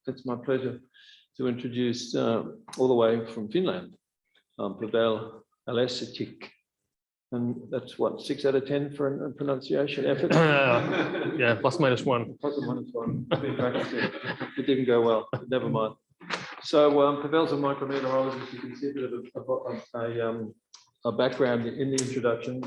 It's my pleasure to introduce all the way from Finland, Pavel Alekseychik. And that's what, 6 out of 10 for a pronunciation effort? Yeah, plus minus 1. Plus or minus 1. I've been practicing. It didn't go well. Never mind. So Pavel's a micrometeorologist. You can see a bit of a background in the introduction.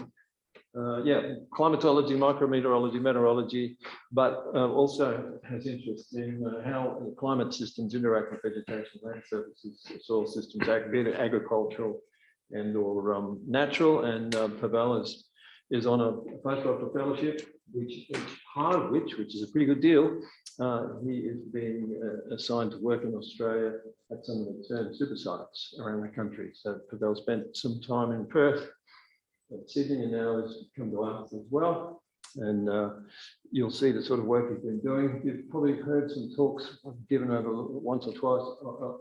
Climatology, micrometeorology, meteorology, but also has interest in how climate systems interact with vegetation, land surfaces, soil systems, agricultural and or natural. And Pavel is on a postdoctoral fellowship, which is a pretty good deal. He is being assigned to work in Australia at some of the term super sites around the country. So Pavel spent some time in Perth, at Sydney, and now has come to us as well. And you'll see the sort of work he's been doing. You've probably heard some talks I've given over once or twice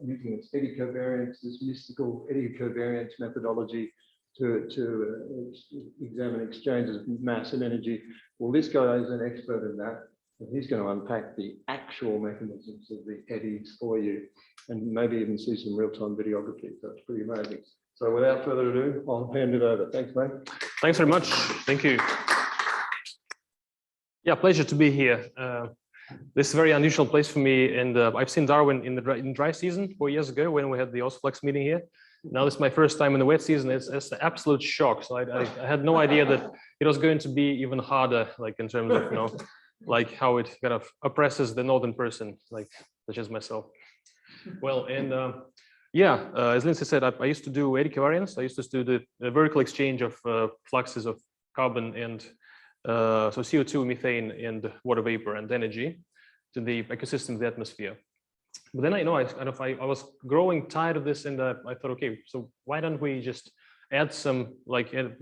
using this eddy-covariance, this mystical eddy-covariance methodology to examine exchanges of mass and energy. Well, this guy is an expert in that, and he's going to unpack the actual mechanisms of the eddies for you, and maybe even see some real-time videography. So it's pretty amazing. So without further ado, I'll hand it over. Thanks, mate. Thanks very much. Thank you. Yeah, pleasure to be here. This is a very unusual place for me, and I've seen Darwin in dry season 4 years ago when we had the OSFLEX meeting here. Now this is my first time in the wet season. It's an absolute shock. So I had no idea that it was going to be even harder, like in terms of like how it kind of oppresses the northern person, like such as myself. Well, and as Lindsay said, I used to do eddy-covariance. I used to do the vertical exchange of fluxes of carbon and so CO2, methane, and water vapor and energy to the ecosystem of the atmosphere. But then I was growing tired of this, and I thought, okay, so why don't we just add some,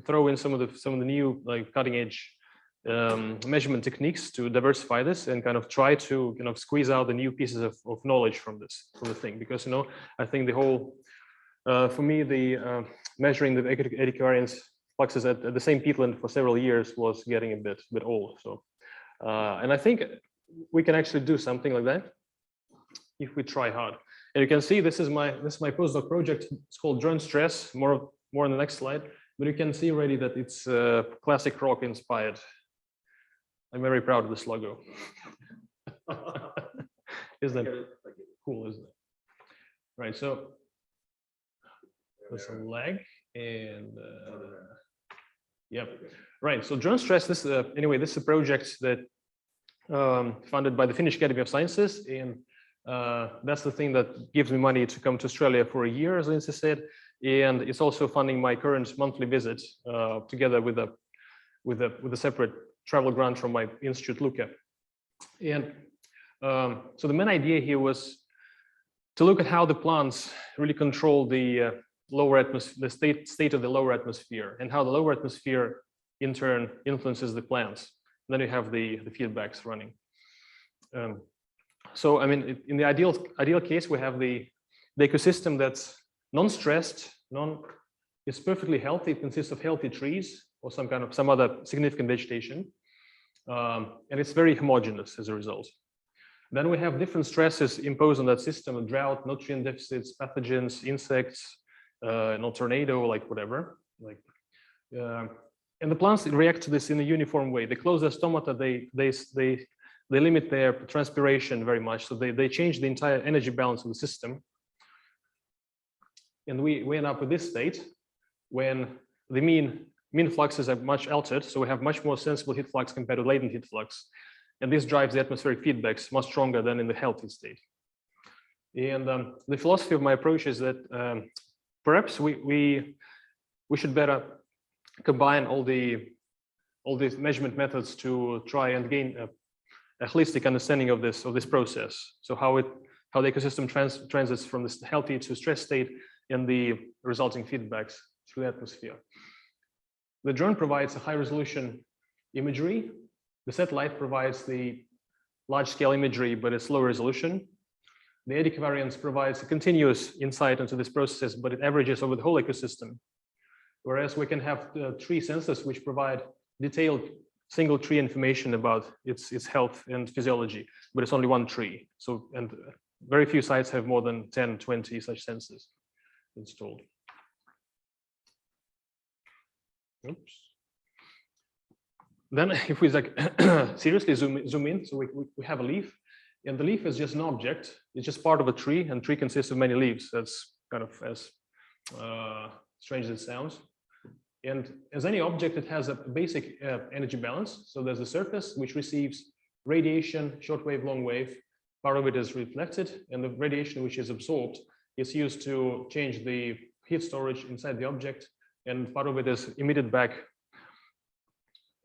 throw in some of the new cutting-edge measurement techniques to diversify this and kind of try to squeeze out the new pieces of knowledge from the thing, because I think the whole for me the measuring the eddy-covariance fluxes at the same peatland for several years was getting a bit old. So and I think we can actually do something like that if we try hard. And you can see this is my postdoc project. It's called DRONESTRESS. More on the next slide. But you can see already that it's classic rock inspired. I'm very proud of this logo. Isn't that cool, isn't it? Right, so there's a lag and right. So DRONESTRESS, this is a project that funded by the Finnish Academy of Sciences, and that's the thing that gives me money to come to Australia for a year, as Lindsay said, and it's also funding my current monthly visit together with a separate travel grant from my institute, Luca. And so the main idea here was to look at how the plants really control the lower atmosphere, the state of the lower atmosphere, and how the lower atmosphere in turn influences the plants. And then you have the feedbacks running. So I mean, in the ideal case, we have the ecosystem that's non-stressed, it's perfectly healthy. It consists of healthy trees or some other significant vegetation, and it's very homogeneous as a result. Then we have different stresses imposed on that system: of drought, nutrient deficits, pathogens, insects, tornado, like whatever. And the plants react to this in a uniform way. They close their stomata. They limit their transpiration very much. So they change the entire energy balance of the system. And we end up with this state when the mean fluxes are much altered. So we have much more sensible heat flux compared to latent heat flux. And this drives the atmospheric feedbacks much stronger than in the healthy state. And the philosophy of my approach is that perhaps we should better combine all these measurement methods to try and gain a holistic understanding of this process. So how the ecosystem transits from this healthy to stress state and the resulting feedbacks through the atmosphere. The drone provides a high resolution imagery. The satellite provides the large scale imagery, but it's low resolution. The eddy-covariance provides a continuous insight into this process, but it averages over the whole ecosystem. Whereas we can have tree sensors which provide detailed single tree information about its health and physiology, but it's only one tree. So, and very few sites have more than 10, 20 such sensors installed. Oops. Then if we like seriously zoom in, so we have a leaf, and the leaf is just an object. It's just part of a tree, and tree consists of many leaves. That's kind of as strange as it sounds. And as any object, it has a basic energy balance. So there's a surface which receives radiation, shortwave, long wave. Part of it is reflected, and the radiation which is absorbed is used to change the heat storage inside the object, and part of it is emitted back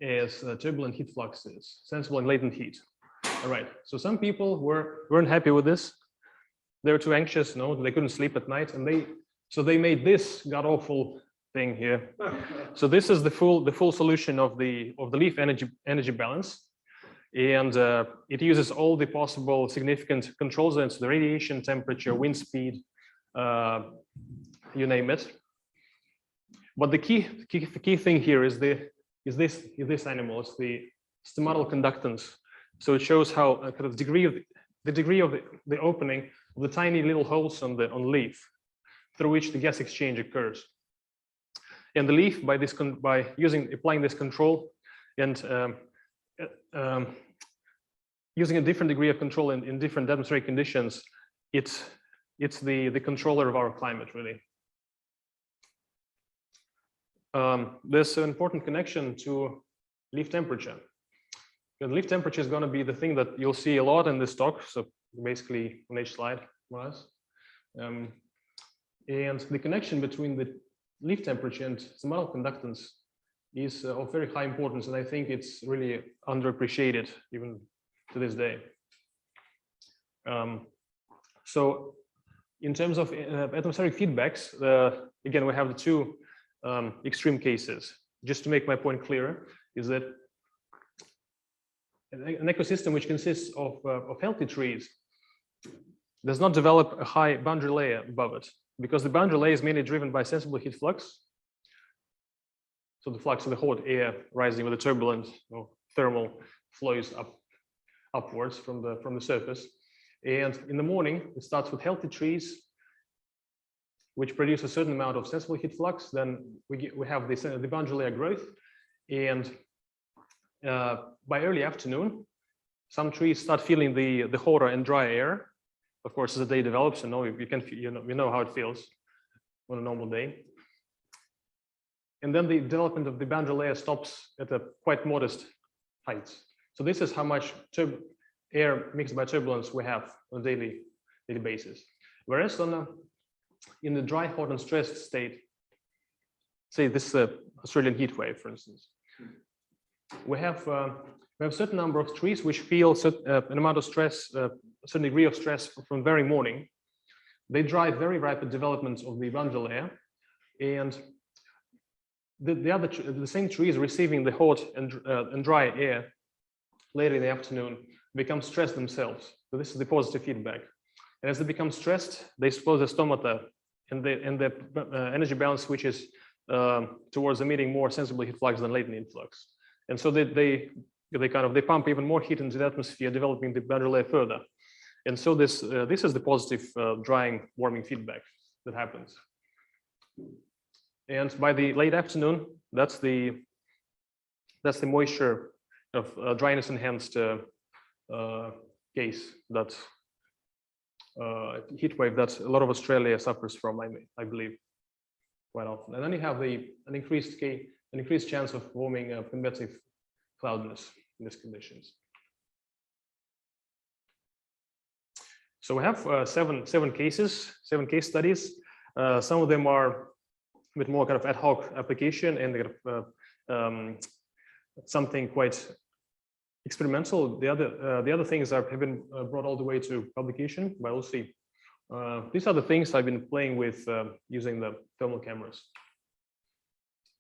as turbulent heat fluxes, sensible and latent heat. All right, so some people weren't happy with this. They were too anxious, they couldn't sleep at night, and they made this god-awful thing here. So this is the full solution of the leaf energy balance. And it uses all the possible significant control zones, the radiation, temperature, wind speed, you name it. But the key thing here is this animal. It's the stomatal conductance. So it shows how kind of the degree of the opening of the tiny little holes on the leaf through which the gas exchange occurs. And the leaf, by applying this control and using a different degree of control in different atmospheric conditions, it's the controller of our climate, really. There's an important connection to leaf temperature. And leaf temperature is going to be the thing that you'll see a lot in this talk. So basically on each slide was. And the connection between the leaf temperature and stomatal conductance is of very high importance, and I think it's really underappreciated even to this day. So in terms of atmospheric feedbacks, again, we have the two extreme cases. Just to make my point clearer, is that an ecosystem which consists of healthy trees does not develop a high boundary layer above it, because the boundary layer is mainly driven by sensible heat flux. So the flux of the hot air rising with the turbulent thermal flows upwards from the surface. And in the morning, it starts with healthy trees, which produce a certain amount of sensible heat flux. Then we have the boundary layer growth, and by early afternoon, some trees start feeling the hotter and dry air. Of course, as the day develops, you know how it feels on a normal day. And then the development of the boundary layer stops at a quite modest height. So this is how much air mixed by turbulence we have on a daily basis. Whereas in the dry, hot, and stressed state, say this Australian heat wave, for instance, we have a certain number of trees which feel an amount of stress, a certain degree of stress from very morning. They drive very rapid development of the boundary layer, and the same trees receiving the hot and dry air later in the afternoon become stressed themselves. So this is the positive feedback. And as they become stressed, they expose the stomata, and the energy balance switches towards emitting more sensible heat flux than latent heat flux. And so they pump even more heat into the atmosphere, developing the boundary layer further. And so this is the positive drying, warming feedback that happens. And by the late afternoon, that's the moisture of dryness enhanced case, that heat wave that a lot of Australia suffers from, I believe, quite often. And then you have an increased chance of forming convective cloudiness in these conditions. So we have seven case studies. Some of them are a bit more kind of ad hoc application and something quite experimental. The other things have been brought all the way to publication, but we'll see. These are the things I've been playing with using the thermal cameras.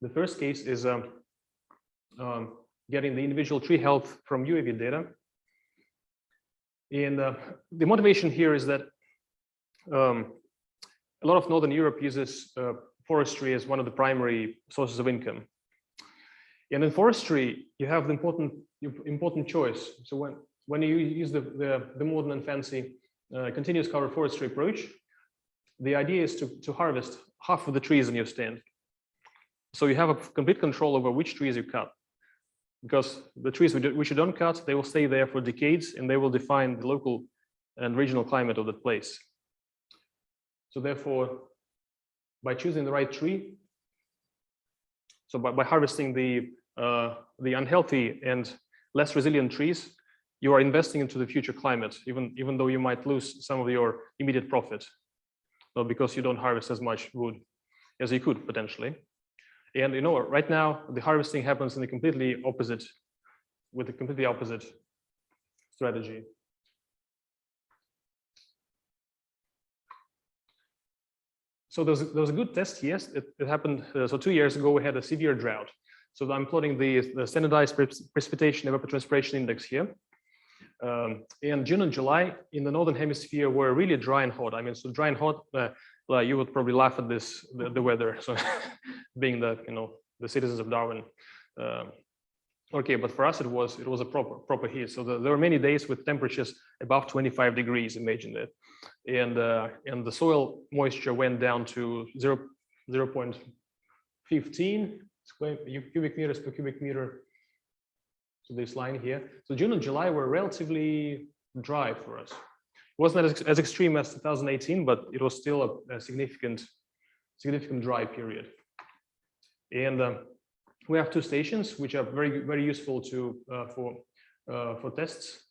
The first case is getting the individual tree health from UAV data. And the motivation here is that a lot of Northern Europe uses forestry as one of the primary sources of income. And in forestry, you have the important choice. So when you use the modern and fancy continuous cover forestry approach, the idea is to harvest half of the trees in your stand. So you have a complete control over which trees you cut, because the trees which you don't cut, they will stay there for decades and they will define the local and regional climate of that place. So therefore, by choosing the right tree, so by harvesting the unhealthy and less resilient trees, you are investing into the future climate, even though you might lose some of your immediate profit, because you don't harvest as much wood as you could potentially. And you know, right now the harvesting happens in the completely opposite, with a completely opposite strategy. So there was a good test. Yes, it happened. So 2 years ago we had a severe drought. So I'm plotting the standardized precipitation evapotranspiration index here. And June and July in the northern hemisphere were really dry and hot. I mean, so dry and hot. You would probably laugh at this, the weather. So being the citizens of Darwin. Okay, but for us it was a proper heat. So there were many days with temperatures above 25 degrees. Imagine that, and the soil moisture went down to 0.15 cubic meters per cubic meter. So this line here. So June and July were relatively dry for us. It wasn't as extreme as 2018, but it was still a significant dry period. And we have two stations which are very useful for tests.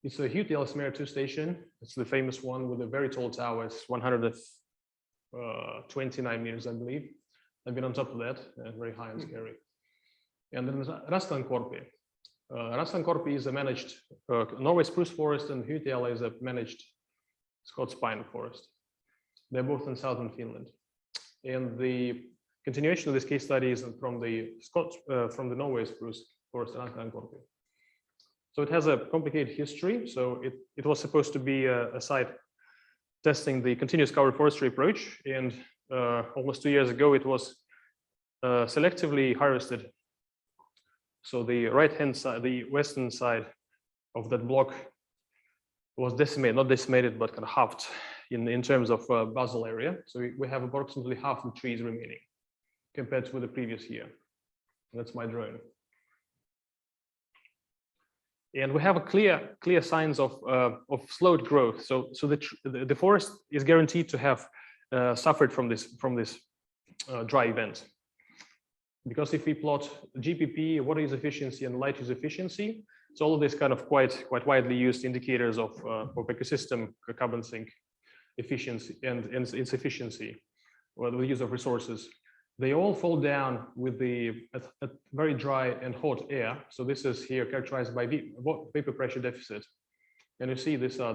It's a Hugh Ellesmere 2 station. It's the famous one with a very tall tower. It's 129 meters, I believe. I've been on top of that, very high and scary. And then there's Rastankorpi. Rastankorpi is a managed Norway spruce forest, and Hytela is a managed Scots pine forest. They're both in southern Finland. And the continuation of this case study is from the Norway spruce forest, Rastankorpi. So it has a complicated history. So it was supposed to be a site testing the continuous cover forestry approach, and almost 2 years ago it was selectively harvested. So the right-hand side, the western side of that block was decimated, not decimated, but kind of halved in terms of basal area. So we have approximately half the trees remaining compared to the previous year. That's my drone. And we have a clear signs of slowed growth. So the forest is guaranteed to have suffered from this dry event. Because if we plot GPP, water use efficiency, and light use efficiency, so all of these kind of quite widely used indicators of ecosystem carbon sink efficiency and its efficiency, or the use of resources, they all fall down with the very dry and hot air. So this is here characterized by vapor pressure deficit, and you see these are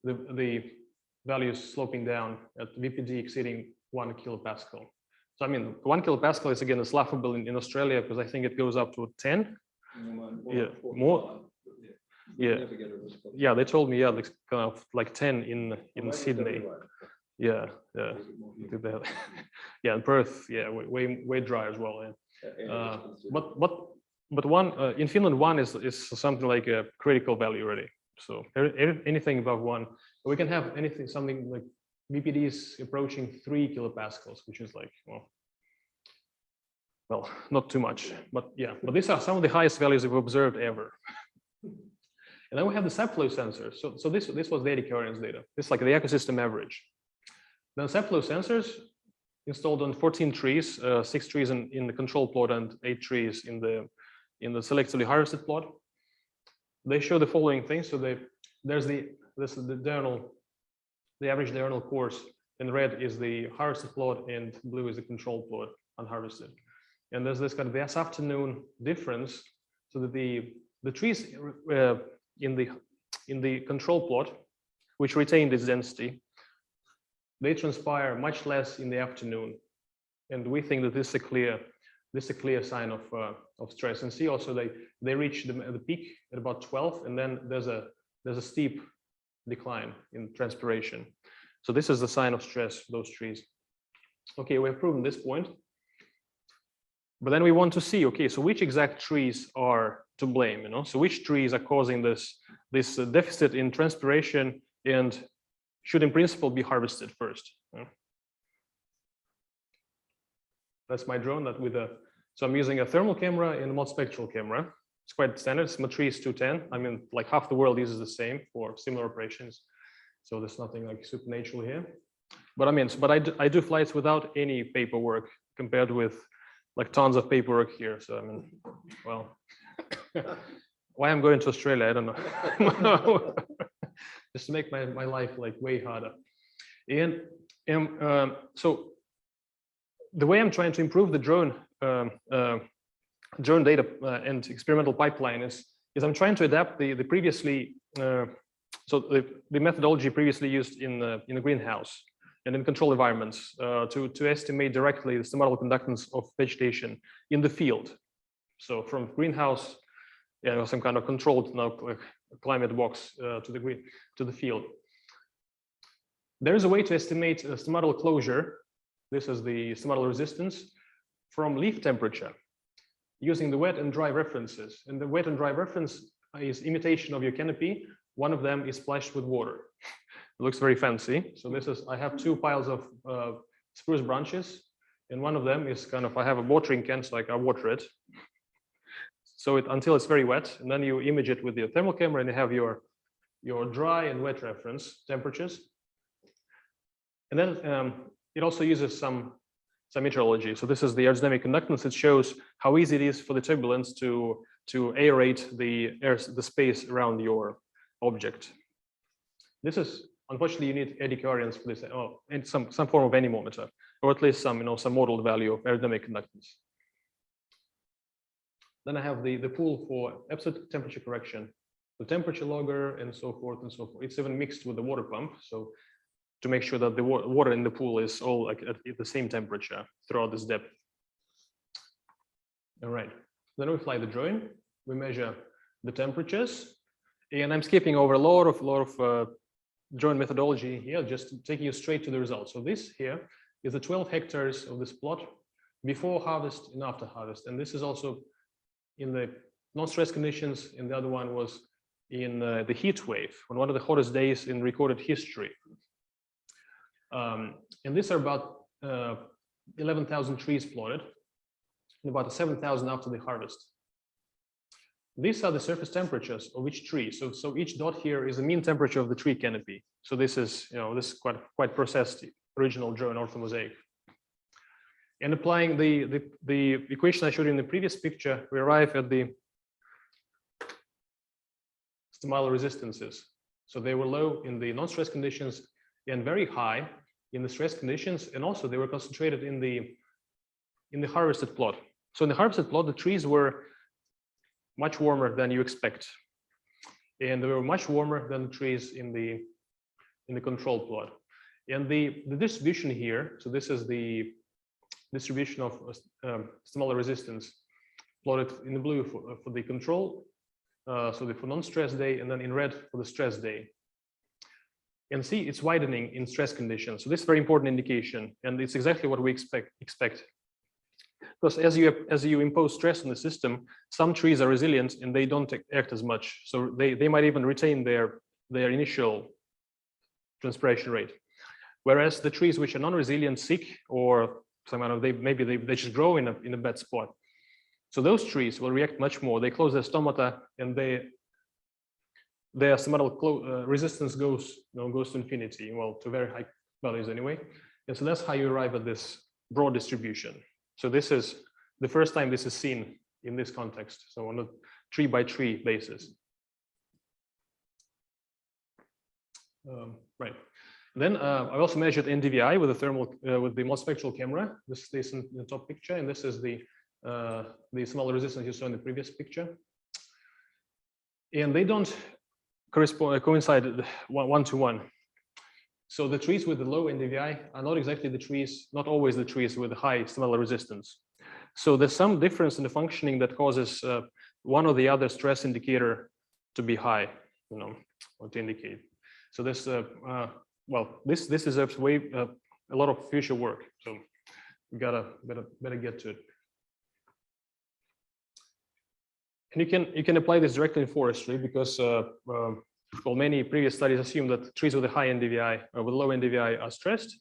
the values sloping down at VPD exceeding 1 kilopascal. So I mean, 1 kilopascal is again is laughable in Australia because I think it goes up to 10. More. Yeah, they told me like kind of like 10 in Sydney. Yeah. Yeah, in Perth, yeah, way dry as well. Yeah. But one in Finland, 1 is something like a critical value already. So anything above 1, we can have something like VPDs approaching 3 kilopascals, which is like, well, not too much, but yeah. But these are some of the highest values we've observed ever. And then we have the sap-flow sensors. So this was the eddy-covariance data. This is like the ecosystem average. Then sap-flow sensors installed on 14 trees, 6 trees in the control plot and 8 trees in the selectively harvested plot. They show the following things. So this is the average diurnal course. In red is the harvested plot, and blue is the control plot, unharvested. And there's this kind of this afternoon difference, so that the trees in the control plot, which retain this density, they transpire much less in the afternoon, and we think that this is a clear sign of stress. And see also they reach the peak at about 12, and then there's a steep decline in transpiration. So this is the sign of stress for those trees. Okay, we have proven this point, but then we want to see, okay, so which exact trees are to blame, you know? So which trees are causing this deficit in transpiration and should in principle be harvested first? That's my drone that with so I'm using a thermal camera and a multispectral camera. It's quite standard. It's Matrice 210. I mean, like half the world uses the same for similar operations. So there's nothing like supernatural here. But I mean, I do flights without any paperwork compared with like tons of paperwork here. So I mean, well, why I'm going to Australia, I don't know. Just to make my life like way harder. And so the way I'm trying to improve the drone data and experimental pipeline is I'm trying to adapt the previously so the methodology previously used in the greenhouse and in controlled environments to estimate directly the stomatal conductance of vegetation in the field. So from greenhouse, some kind of controlled climate box to the field. There is a way to estimate stomatal closure. This is the stomatal resistance from leaf temperature using the wet and dry references. And the wet and dry reference is imitation of your canopy. One of them is splashed with water. It looks very fancy. So I have two piles of spruce branches, and one of them is I have a watering can, so I water it. So until it's very wet, and then you image it with your thermal camera, and you have your dry and wet reference temperatures. And then it also uses some meteorology. So this is the aerodynamic conductance. It shows how easy it is for the turbulence to aerate the space around your object. This is, unfortunately, you need eddy-covariance for this, and some form of anemometer, or at least some modeled value of aerodynamic conductance. Then I have the pool for absolute temperature correction, the temperature logger, and so forth and so forth. It's even mixed with the water pump, so to make sure that the water in the pool is all like at the same temperature throughout this depth. All right, then we fly the drone, we measure the temperatures, and I'm skipping over a lot of drone methodology here, just taking you straight to the results. So this here is the 12 hectares of this plot before harvest and after harvest. And this is also in the non-stress conditions, and the other one was in the heat wave on one of the hottest days in recorded history. And these are about 11,000 trees plotted, and about 7,000 after the harvest. These are the surface temperatures of each tree. So each dot here is the mean temperature of the tree canopy. So this is, this is quite processed original drone orthomosaic. And applying the equation I showed you in the previous picture, we arrive at the stomatal resistances. So they were low in the non-stress conditions and very high in the stress conditions, and also they were concentrated in the harvested plot. So in the harvested plot, the trees were much warmer than you expect, and they were much warmer than the trees in the control plot. And the distribution here, so this is the distribution of stomatal resistance plotted in the blue for the control, so for non-stress day, and then in red for the stress day. And see, it's widening in stress conditions. So this is a very important indication, and it's exactly what we expect. Because as you impose stress on the system, some trees are resilient and they don't act as much. So they might even retain their initial transpiration rate. Whereas the trees which are non-resilient, sick, or maybe they just grow in a bad spot. So those trees will react much more. They close their stomata, and their stomatal resistance goes to infinity, well, to very high values anyway. And so that's how you arrive at this broad distribution. So this is the first time this is seen in this context. So on a tree by tree basis. Right. Then I also measured NDVI with the multispectral camera. This is in the top picture, and this is the stomatal resistance you saw in the previous picture. And they don't coincide one-to-one. So the trees with the low NDVI are not exactly the trees, not always the trees with high stomatal resistance. So there's some difference in the functioning that causes one or the other stress indicator to be high, or to indicate. So this, this deserves a lot of future work. So we better get to it. And you can apply this directly in forestry because well, many previous studies assume that trees with a high NDVI or with low NDVI are stressed,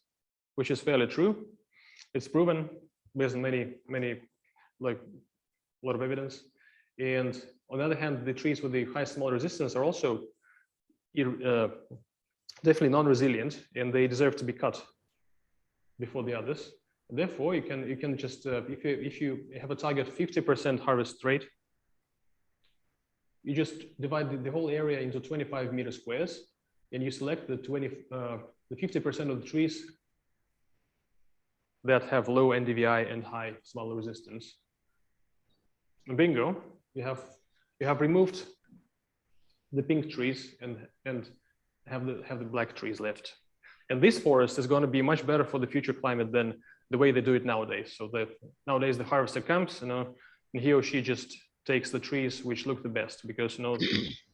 which is fairly true. It's proven based on like a lot of evidence. And on the other hand, the trees with the highest small resistance are also definitely non-resilient, and they deserve to be cut before the others. And therefore, you can just if you have a target 50% harvest rate, you just divide the whole area into 25 meter squares, and you select the 50% of the trees that have low NDVI and high small resistance. And bingo, you have removed the pink trees and have the black trees left. And this forest is going to be much better for the future climate than the way they do it nowadays. So nowadays the harvester comes, and he or she just takes the trees which look the best, because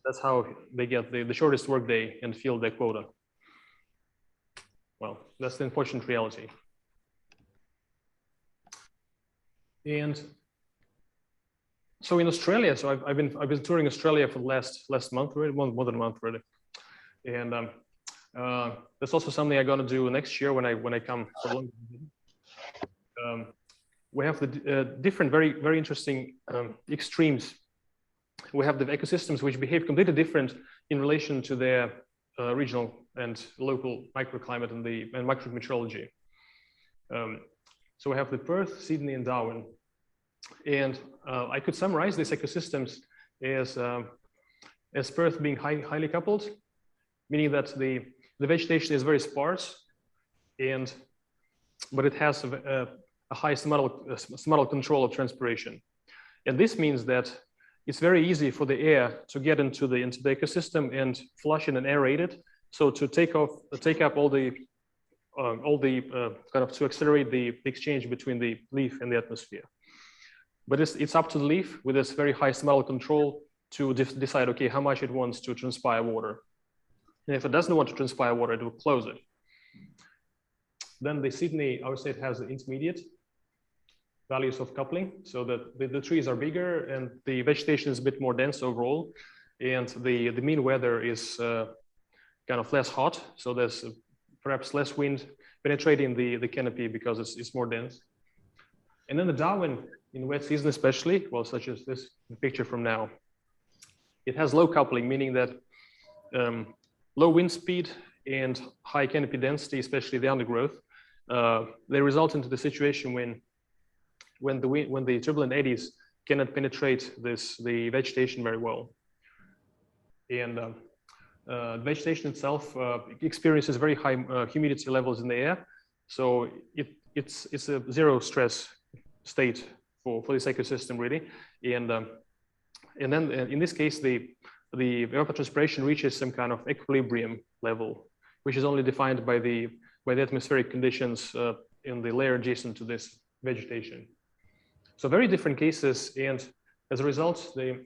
that's how they get the shortest workday and fill their quota. Well, that's the unfortunate reality. And so in Australia, so I've been touring Australia for the last month, really, more than a month, really. And that's also something I'm going to do next year when I come for London. We have the different, very interesting extremes. We have the ecosystems which behave completely different in relation to their regional and local microclimate and micrometeorology. So we have the Perth, Sydney, and Darwin. And I could summarize these ecosystems as Perth being highly coupled, meaning that the vegetation is very sparse, but it has a high stomatal control of transpiration. And this means that it's very easy for the air to get into the ecosystem and flush it and aerate it. So to take up all the kind of to accelerate the exchange between the leaf and the atmosphere. But it's up to the leaf with this very high stomatal control to decide, okay, how much it wants to transpire water. And if it doesn't want to transpire water, it will close it. Then the Sydney, I would say, it has the intermediate values of coupling, so that the trees are bigger and the vegetation is a bit more dense overall, and the mean weather is kind of less hot, so there's perhaps less wind penetrating the canopy because it's more dense. And then the Darwin, in wet season especially, well, such as this picture from now, it has low coupling, meaning that low wind speed and high canopy density, especially the undergrowth, they result into the situation when the turbulent eddies cannot penetrate the vegetation very well. And vegetation itself experiences very high humidity levels in the air, so it's a zero stress state for this ecosystem, really. And then in this case, the evapotranspiration reaches some kind of equilibrium level, which is only defined by the atmospheric conditions in the layer adjacent to this vegetation. So very different cases, and as a result, the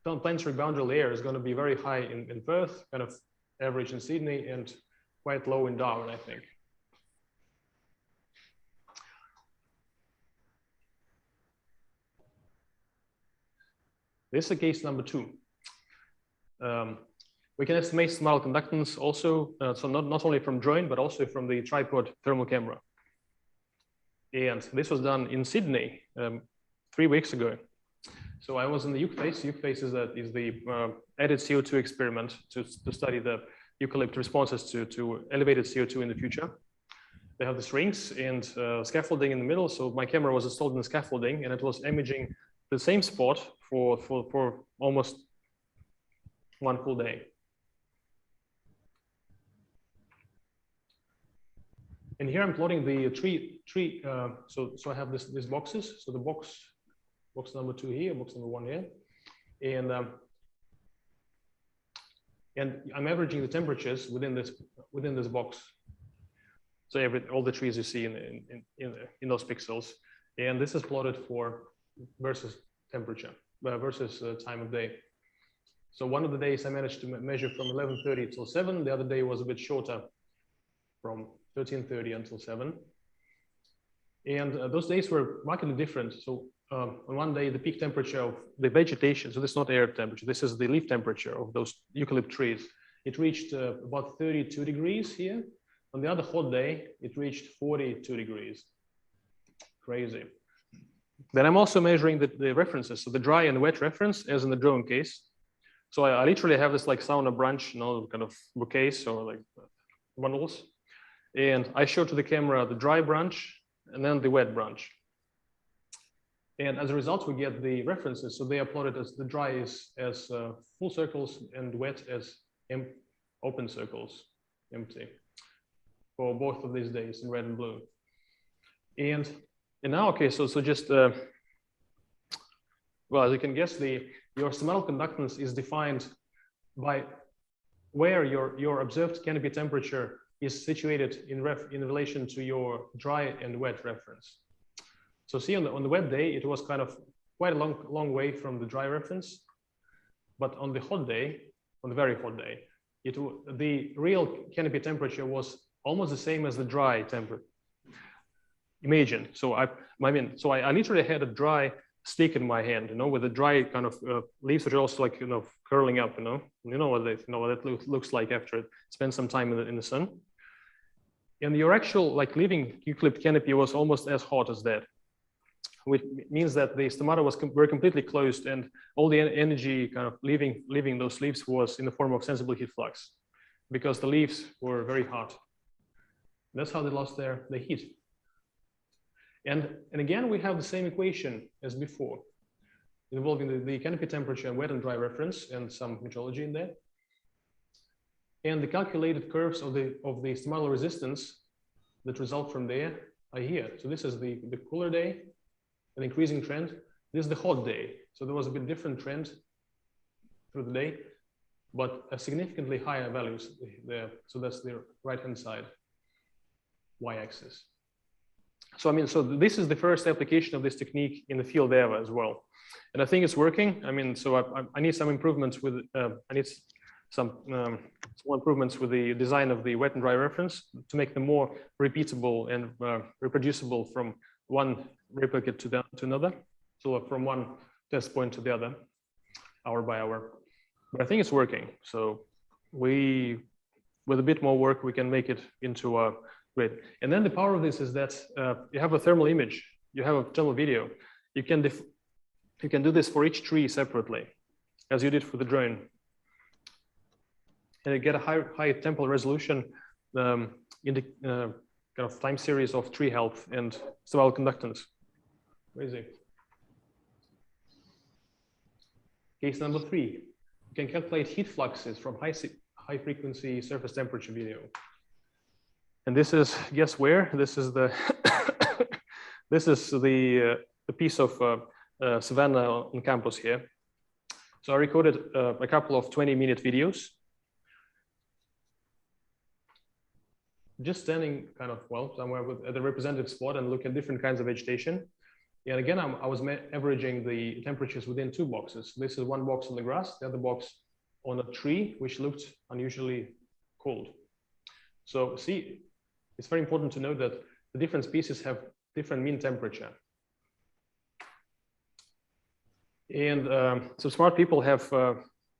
planetary boundary layer is going to be very high in Perth, kind of average in Sydney, and quite low in Darwin, I think. This is case number 2. We can estimate stomatal conductance also, so not only from drone, but also from the tripod thermal camera. And this was done in Sydney 3 weeks ago. So I was in the euc-phase. Euc-phase is the added CO2 experiment to study the eucalypt responses to elevated CO2 in the future. They have these rings and scaffolding in the middle. So my camera was installed in the scaffolding, and it was imaging the same spot for almost one full day. And here I'm plotting the tree. So I have these boxes. So the box number 2 here, box number 1 here, and I'm averaging the temperatures within this box. So all the trees you see in those pixels, and this is plotted for versus temperature versus time of day. So one of the days I managed to measure from 11:30 till 7. The other day was a bit shorter, from 13:30 until 7. And those days were markedly different. So on one day, the peak temperature of the vegetation, so this is not air temperature, this is the leaf temperature of those eucalypt trees. It reached about 32 degrees here. On the other hot day, it reached 42 degrees. Crazy. Then I'm also measuring the references, so the dry and wet reference as in the drone case. So I literally have this like sauna branch, you know, kind of bouquets or like bundles. And I show to the camera the dry branch and then the wet branch. And as a result, we get the references. So they are plotted as the dry is as full circles and wet as open circles, empty, for both of these days in red and blue. And in our case, so just, well, as you can guess, your stomatal conductance is defined by where your observed canopy temperature is situated in relation to your dry and wet reference. So see, on the wet day, it was kind of quite a long way from the dry reference, but on the hot day, on the very hot day, the real canopy temperature was almost the same as the dry temperature. Imagine, so I literally had a dry stick in my hand, you know, with the dry kind of leaves which are also like, you know, curling up, you know what that looks like after it spent some time in the sun. And your actual like living eucalypt canopy was almost as hot as that, which means that the stomata were completely closed and all the energy kind of leaving those leaves was in the form of sensible heat flux because the leaves were very hot. That's how they lost their heat. And again, we have the same equation as before, involving the canopy temperature and wet and dry reference and some metrology in there. And the calculated curves of the stomatal resistance that result from there are here. So this is the cooler day, an increasing trend. This is the hot day. So there was a bit different trend through the day, but a significantly higher values there. So that's the right-hand side, y-axis. So I mean, so this is the first application of this technique in the field EVA as well, and I think it's working. I mean, so I need some improvements with some improvements with the design of the wet and dry reference to make them more repeatable and reproducible from one replicate to another. So from one test point to the other, hour by hour. But I think it's working. So with a bit more work, we can make it into a great. And then the power of this is that you have a thermal image, you have a thermal video. You can do this for each tree separately, as you did for the drone. And you get a high temporal resolution in the kind of time series of tree health and stomatal conductance. Crazy. Case number 3. You can calculate heat fluxes from high frequency surface temperature video. And this is, guess where? This is the this is the piece of savanna on campus here. So I recorded a couple of 20-minute videos, just standing kind of somewhere at the representative spot and look at different kinds of vegetation. And again, I was averaging the temperatures within 2 boxes. This is one box on the grass, the other box on a tree, which looked unusually cold. So see, it's very important to note that the different species have different mean temperature. And so smart people have,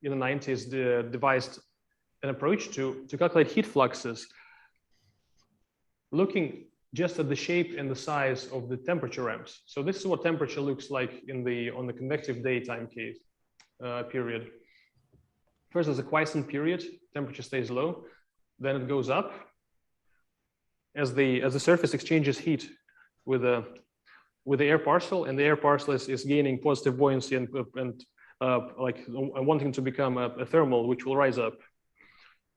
in the 90s, devised an approach to calculate heat fluxes, looking just at the shape and the size of the temperature ramps. So this is what temperature looks like on the convective daytime case period. First, there's a quiescent period, temperature stays low, then it goes up as the surface exchanges heat with the air parcel, and the air parcel is gaining positive buoyancy and like wanting to become a thermal, which will rise up.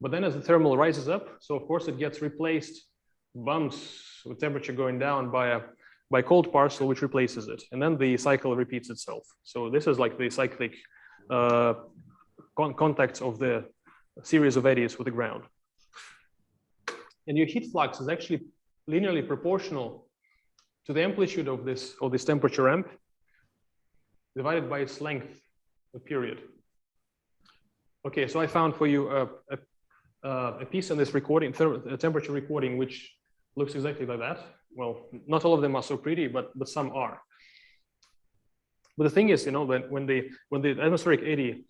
But then as the thermal rises up, so of course it gets replaced, bumps with temperature going down by cold parcel, which replaces it, and then the cycle repeats itself. So this is like the cyclic contact of the series of eddies with the ground. And your heat flux is actually linearly proportional to the amplitude of this temperature ramp divided by its length, the period. Okay, so I found for you a piece in this recording, a temperature recording, which looks exactly like that. Well, not all of them are so pretty, but some are. But the thing is, you know, when the atmospheric eddy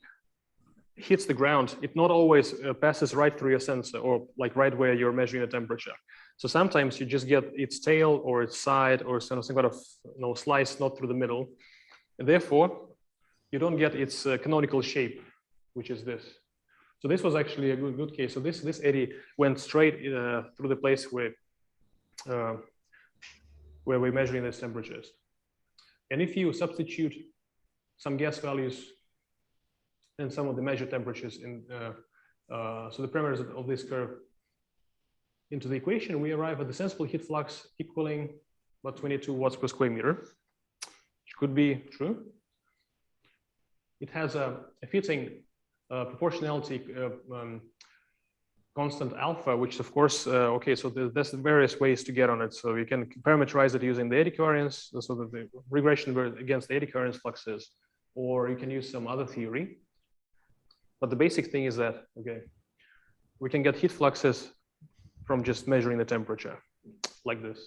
hits the ground, it not always passes right through your sensor or like right where you're measuring the temperature. So sometimes you just get its tail or its side or some kind of slice not through the middle. And therefore, you don't get its canonical shape, which is this. So this was actually a good case. So this eddy went straight through the place where we're measuring these temperatures. And if you substitute some gas values and some of the measured temperatures in, so the parameters of this curve into the equation, we arrive at the sensible heat flux equaling about 22 watts per square meter, which could be true. It has a fitting proportionality constant alpha, which of course, okay, so there's various ways to get on it. So you can parameterize it using the eddy-covariance, so that the regression against the eddy-covariance fluxes, or you can use some other theory. But the basic thing is that, okay, we can get heat fluxes from just measuring the temperature, like this.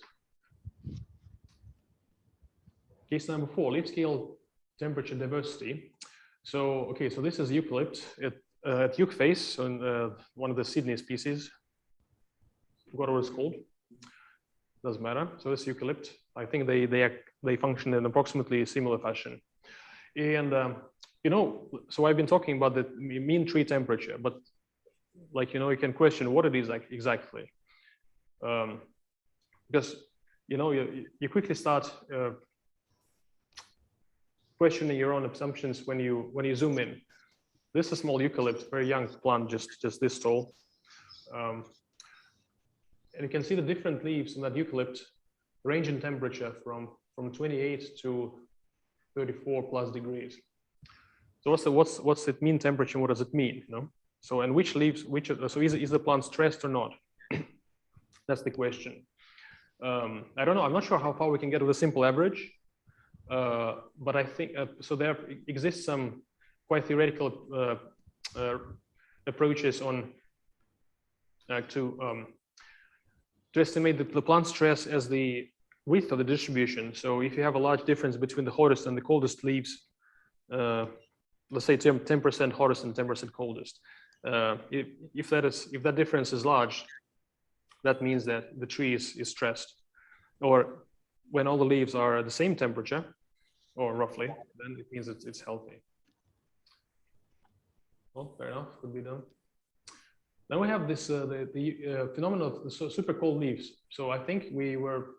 Case number 4, leaf scale temperature diversity. So, okay, so this is eucalypt at Uke face, on one of the Sydney species. Forgot what it's called. Doesn't matter. So this eucalypt, I think they function in approximately similar fashion. And you know, so I've been talking about the mean tree temperature, but like, you know, you can question what it is like exactly, because you know you quickly start questioning your own assumptions when you zoom in. This is a small eucalypt, very young plant, just this tall. And you can see the different leaves in that eucalypt range in temperature from 28 to 34 plus degrees. So what's the mean temperature? What does it mean? You know? So and which leaves, so is the plant stressed or not? That's the question. I don't know. I'm not sure how far we can get with a simple average. But I think so. There exists some quite theoretical approaches on to estimate the plant stress as the width of the distribution. So if you have a large difference between the hottest and the coldest leaves, let's say 10% hottest and 10% coldest, if that difference is large, that means that the tree is stressed. Or when all the leaves are at the same temperature, or roughly, then it means it's healthy. Well, fair enough, could be done. Then we have this the phenomenon of the super cold leaves. So I think we were,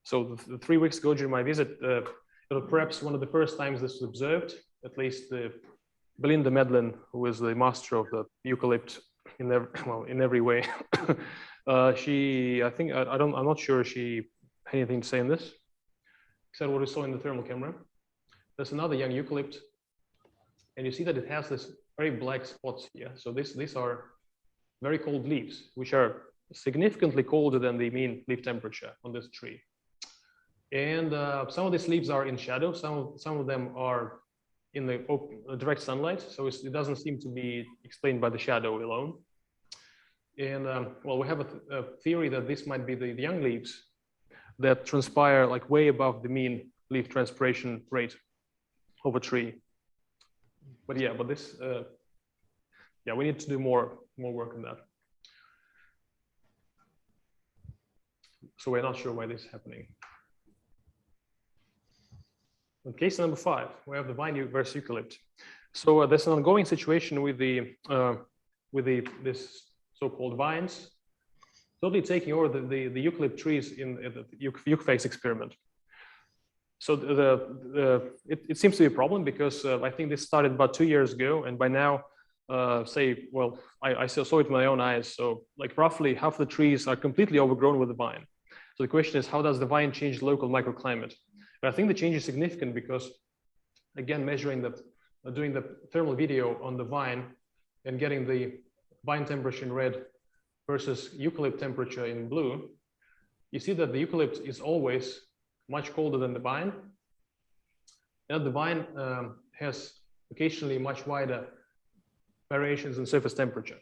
so the 3 weeks ago during my visit, it was perhaps one of the first times this was observed. At least Belinda Medlin, who is the master of the eucalypt in every way, I'm not sure she had anything to say in this, except what we saw in the thermal camera. There's another young eucalypt, and you see that it has this very black spots here. So these are very cold leaves, which are significantly colder than the mean leaf temperature on this tree. And some of these leaves are in shadow. Some of them are in the direct sunlight. So it doesn't seem to be explained by the shadow alone. And well, we have a theory that this might be the young leaves that transpire like way above the mean leaf transpiration rate of a tree. But yeah, but this, yeah, we need to do more work on that. So we're not sure why this is happening. In case number 5, we have the vine versus eucalypt. So there's an ongoing situation with this so-called vines totally taking over the eucalypt trees in the Uke face experiment. So it seems to be a problem because I think this started about 2 years ago, and by now, well, I saw it with my own eyes. So like roughly half the trees are completely overgrown with the vine. So the question is, how does the vine change the local microclimate? But I think the change is significant because, again, doing the thermal video on the vine and getting the vine temperature in red versus eucalypt temperature in blue, you see that the eucalypt is always much colder than the vine. And the vine has occasionally much wider variations in surface temperature.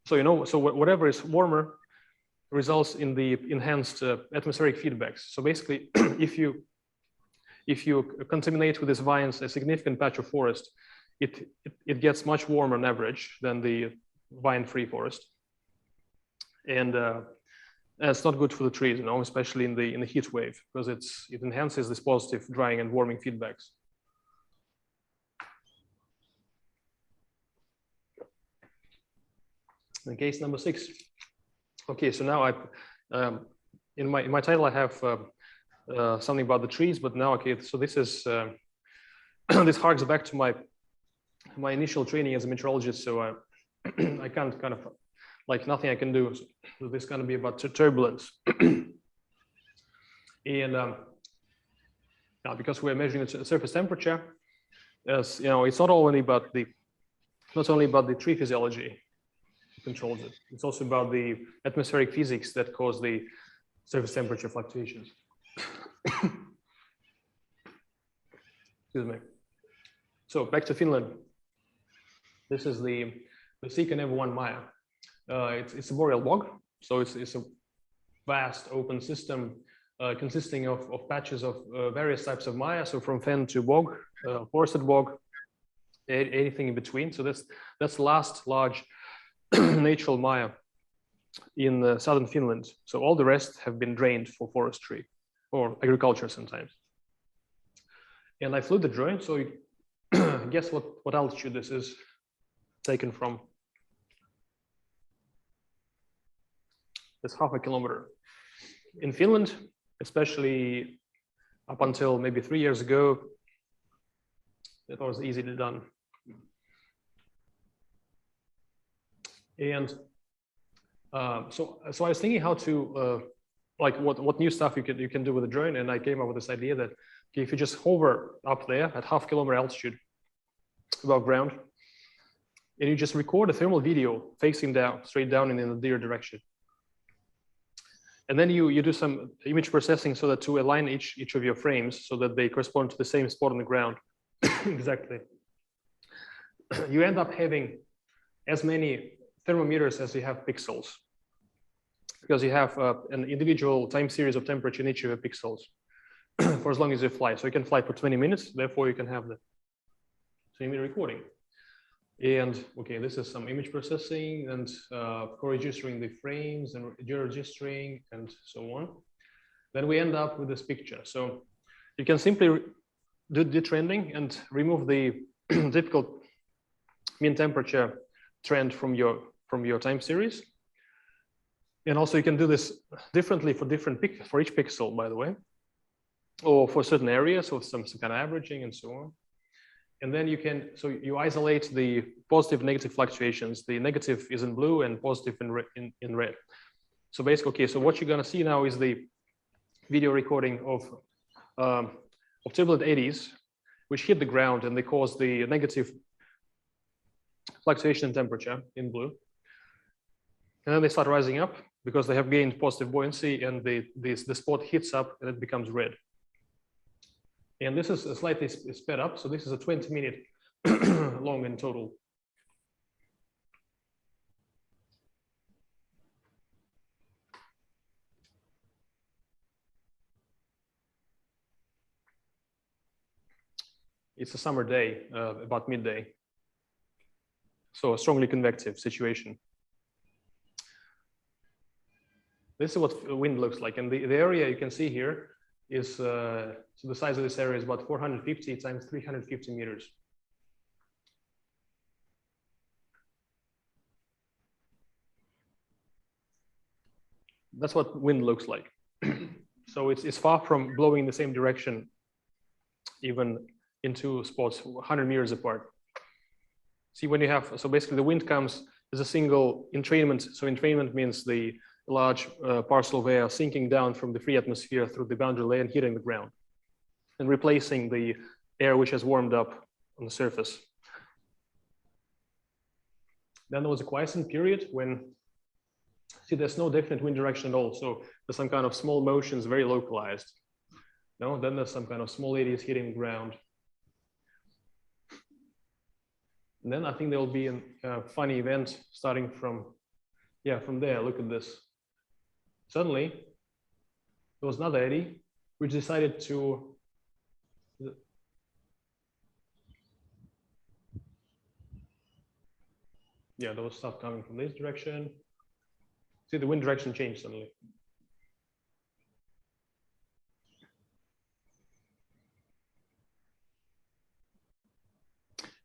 So, you know, so whatever is warmer results in the enhanced atmospheric feedbacks. So basically, if you if you contaminate with these vines a significant patch of forest, it gets much warmer on average than the vine-free forest, and it's not good for the trees, especially in the heat wave, because it enhances this positive drying and warming feedbacks. In case number 6. Okay, so now in my title I have something about the trees, but now so this is this harks back to my initial training as a meteorologist. So I can't kind of like nothing I can do. So this is going to be about turbulence, and now because we're measuring the surface temperature, as it's not only about the tree physiology controls it. It's also about the atmospheric physics that cause the surface temperature fluctuations. Excuse me. So back to Finland. This is the Sikanevo-1 Maya. It's a boreal bog, so it's a vast open system consisting of patches of various types of Maya. So from fen to bog, forested bog, anything in between. So that's the last large natural Maya in southern Finland. So all the rest have been drained for forestry or agriculture sometimes. And I flew the drone, so guess what altitude this is taken from? It's 0.5 kilometer. In Finland, especially up until maybe 3 years ago, that was easily done. And so I was thinking how to like what new stuff you can do with a drone, and I came up with this idea that okay, if you just hover up there at 0.5 kilometer altitude above ground, and you just record a thermal video facing down, straight down and in the deer direction, and then you do some image processing so that to align each of your frames so that they correspond to the same spot on the ground exactly, you end up having as many thermometers as you have pixels, because you have an individual time series of temperature in each of your pixels for as long as you fly. So you can fly for 20 minutes, therefore you can have the same recording. And okay, this is some image processing and co-registering the frames and deregistering and so on. Then we end up with this picture. So you can simply do detrending and remove the typical mean temperature trend from your time series. And also you can do this differently for each pixel, by the way, or for certain areas, or some kind of averaging and so on. And then you isolate the positive, negative fluctuations. The negative is in blue and positive in red. So basically, okay, so what you're gonna see now is the video recording of turbulent eddies, which hit the ground and they cause the negative fluctuation in temperature in blue. And then they start rising up because they have gained positive buoyancy, and the spot hits up and it becomes red. And this is slightly sped up. So this is a 20-minute long in total. It's a summer day, about midday. So a strongly convective situation. This is what wind looks like. And the area you can see here is, so the size of this area is about 450 times 350 meters. That's what wind looks like. So it's far from blowing in the same direction, even in two spots 100 meters apart. See, when you have, so basically the wind comes as a single entrainment. So entrainment means the large parcel of air sinking down from the free atmosphere through the boundary layer and hitting the ground and replacing the air which has warmed up on the surface. Then there was a quiescent period when, see, there's no definite wind direction at all. So there's some kind of small motions, very localized. No, then there's some kind of small eddies hitting the ground. And then I think there will be a funny event starting from, yeah, from there. Look at this. Suddenly, there was another eddy which decided to yeah, there was stuff coming from this direction. See, the wind direction changed suddenly.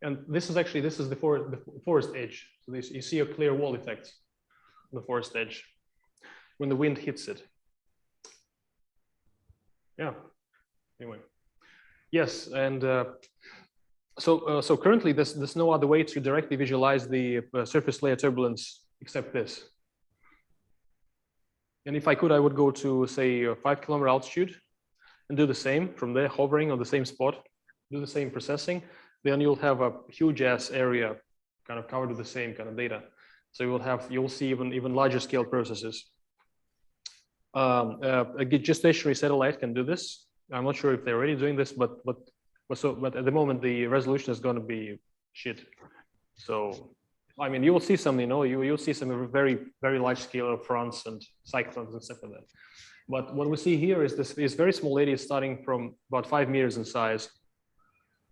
And this is actually, this is the forest edge. So this, you see a clear wall effect on the forest edge when the wind hits it. Yeah, anyway. Yes, and so currently there's no other way to directly visualize the surface layer turbulence except this. And if I could, I would go to, say, a 5-kilometer altitude and do the same from there, hovering on the same spot, do the same processing. Then you'll have a huge ass area kind of covered with the same kind of data. So you'll see even larger scale processes. A geostationary satellite can do this. I'm not sure if they're already doing this, but at the moment the resolution is going to be shit. So I mean, you will see some, you'll see some very large scale fronts and cyclones and stuff like that. But what we see here is this very small eddies starting from about 5 meters in size,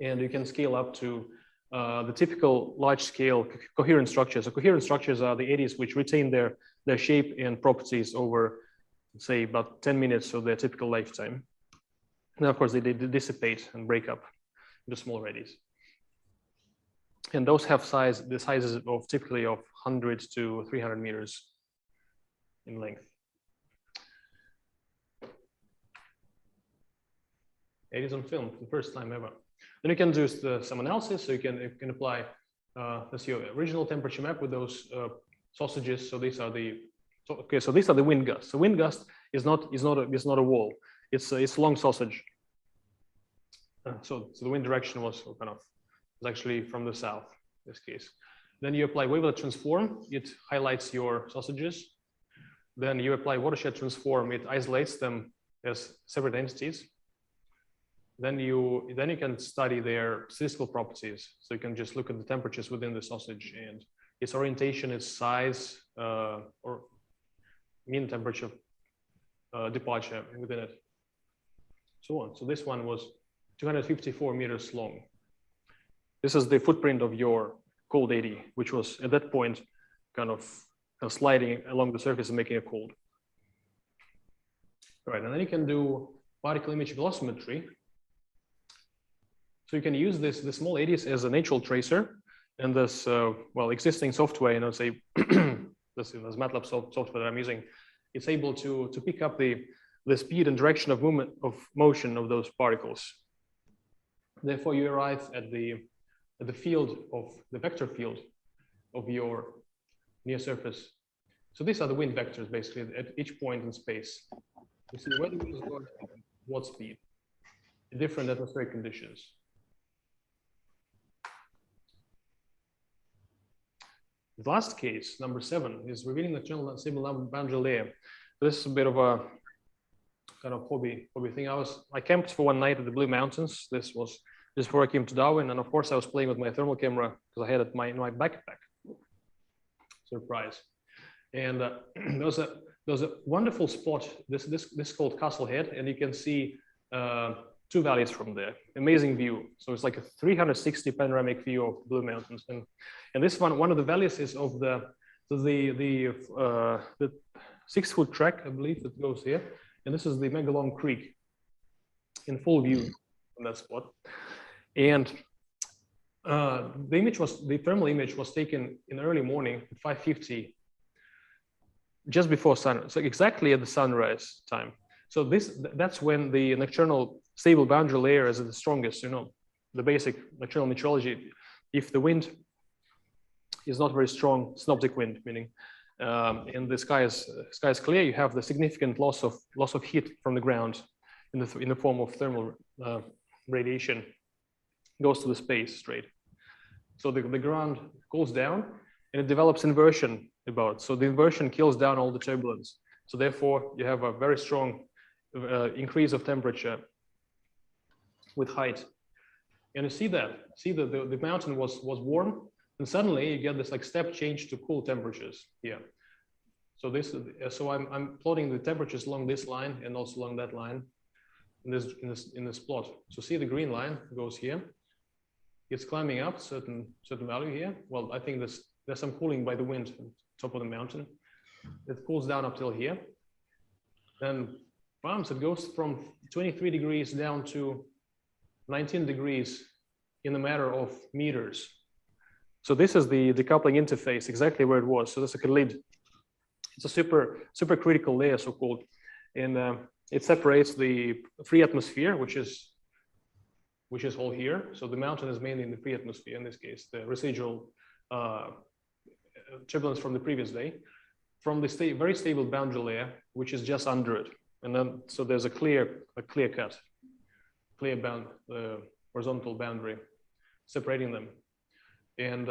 and you can scale up to the typical large scale coherent structures. So coherent structures are the eddies which retain their shape and properties over, say, about 10 minutes of their typical lifetime. And of course, they dissipate and break up into smaller eddies. And those have the sizes of typically of 100 to 300 meters in length. It is on film for the first time ever. Then you can do some analysis. So you can apply that's your original temperature map with those sausages. So these are these are the wind gusts. So wind gust is not a wall. It's a long sausage. So the wind direction was actually from the south in this case. Then you apply wavelet transform. It highlights your sausages. Then you apply watershed transform. It isolates them as separate entities. Then you can study their statistical properties. So you can just look at the temperatures within the sausage and its orientation, its size, or mean temperature departure within it, so on. So this one was 254 meters long. This is the footprint of your cold eddy, which was at that point kind of sliding along the surface and making a cold. All right, and then you can do particle image velocimetry. So you can use the small eddies as a natural tracer, and this existing software, say this MATLAB software that I'm using, it's able to pick up the speed and direction of motion of those particles. Therefore, you arrive at the vector field of your near surface. So these are the wind vectors basically at each point in space. You see where the wind is going, what speed, in different atmospheric conditions. The last case, number 7, is revealing the channel stable boundary layer. This is a bit of a kind of hobby thing. I camped for one night at the Blue Mountains. This was just before I came to Darwin, and of course I was playing with my thermal camera because I had it in my backpack. Surprise! And there was a wonderful spot. This is called Castle Head, and you can see 2 valleys from there. Amazing view. So it's like a 360 panoramic view of Blue Mountains, and this one of the valleys is of the 6-foot track, I believe, that goes here, and this is the Megalong Creek in full view from that spot. And the thermal image was taken in early morning at 5:50, just before sun, so exactly at the sunrise time. So that's when the nocturnal stable boundary layer is at the strongest. The basic nocturnal meteorology. If the wind is not very strong, synoptic wind, meaning and the sky is clear, you have the significant loss of heat from the ground in the form of thermal radiation goes to the space straight. So the ground cools down and it develops inversion about. So the inversion kills down all the turbulence. So therefore you have a very strong increase of temperature with height. And you see that the mountain was warm, and suddenly you get this like step change to cool temperatures here. So I'm plotting the temperatures along this line and also along that line in this plot. So see the green line goes here. It's climbing up certain value here. Well, I think this there's some cooling by the wind on top of the mountain. It cools down up till here. Then bounce, it goes from 23 degrees down to 19 degrees in a matter of meters. So this is the decoupling interface, exactly where it was. So that's like a lid. It's a super critical layer, so-called, and it separates the free atmosphere, which is all here. So the mountain is mainly in the free atmosphere in this case, the residual turbulence from the previous day, from the very stable boundary layer, which is just under it. And then so there's a clear cut, horizontal boundary separating them. And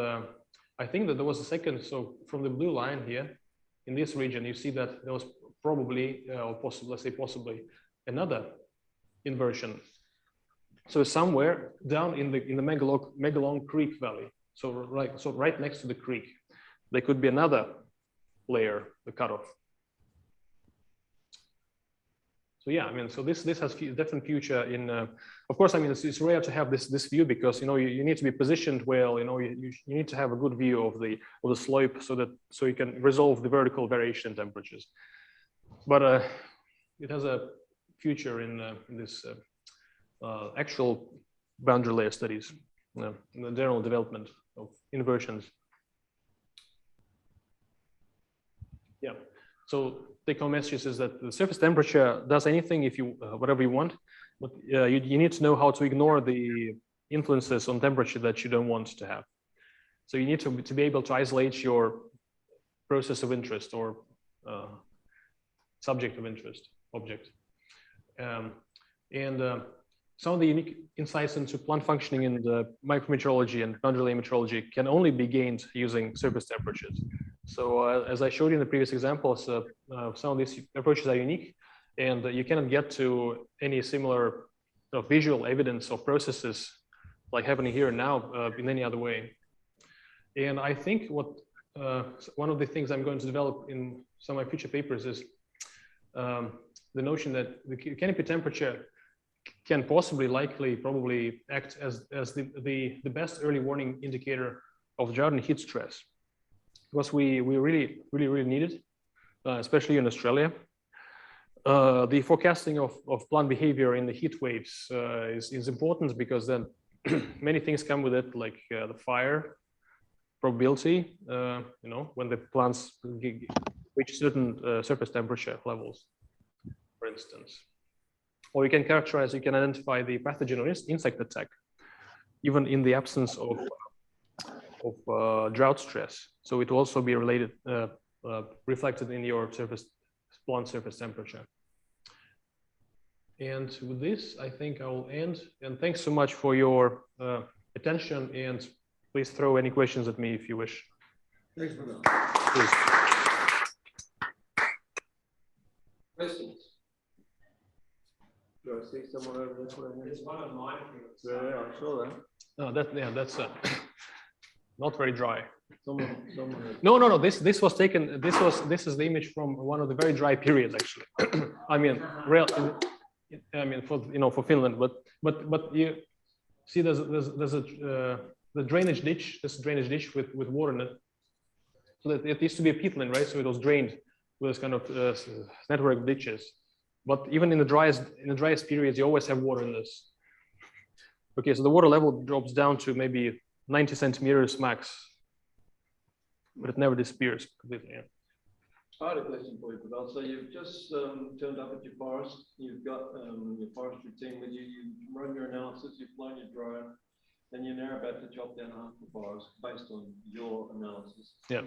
I think that there was a second, so from the blue line here, in this region, you see that there was probably, or possibly, let's say possibly, another inversion. So somewhere down in the Megalong Creek Valley, so right next to the creek, there could be another layer, the cutoff. So yeah, I mean, so this has definite future in. Of course, I mean, it's rare to have this view because you need to be positioned well. You need to have a good view of the slope so you can resolve the vertical variation in temperatures. But it has a future in this actual boundary layer studies, in the general development of inversions. Yeah. So take-home message is that the surface temperature does anything if you whatever you want, but you need to know how to ignore the influences on temperature that you don't want to have. So you need to be able to isolate your process of interest or subject of interest, object. Some of the unique insights into plant functioning in the micrometeorology and boundary layer meteorology can only be gained using surface temperatures. So as I showed you in the previous examples, some of these approaches are unique, and you cannot get to any similar visual evidence of processes like happening here and now in any other way. And I think one of the things I'm going to develop in some of my future papers is the notion that the canopy temperature can probably act as the best early warning indicator of drought and heat stress, because we really need it, especially in Australia. The forecasting of plant behavior in the heat waves is important because then many things come with it, like the fire probability, when the plants reach certain surface temperature levels, for instance. Or you can identify the pathogen or insect attack, even in the absence of drought stress. So it will also be related, reflected in your plant surface temperature. And with this, I think I will end. And thanks so much for your attention. And please throw any questions at me if you wish. Thanks, Pavel. Please. Questions? Do I see someone over there? There's one of mine. Yeah, I saw that. No, that's not very dry. Someone No. This was taken. This is the image from one of the very dry periods, actually. I mean, for Finland, but you see, there's the drainage ditch. This drainage ditch with water in it. So that it used to be a peatland, right? So it was drained with this kind of network of ditches. But even in the driest periods, you always have water in this. Okay, so the water level drops down to maybe 90 centimeters max, but it never disappears completely. Yeah. I had a question for you, Pavel. So you've just turned up at your forest. You've got your forestry team with you. You run your analysis. You've flown your drone, and you're now about to chop down half the forest based on your analysis. Yeah.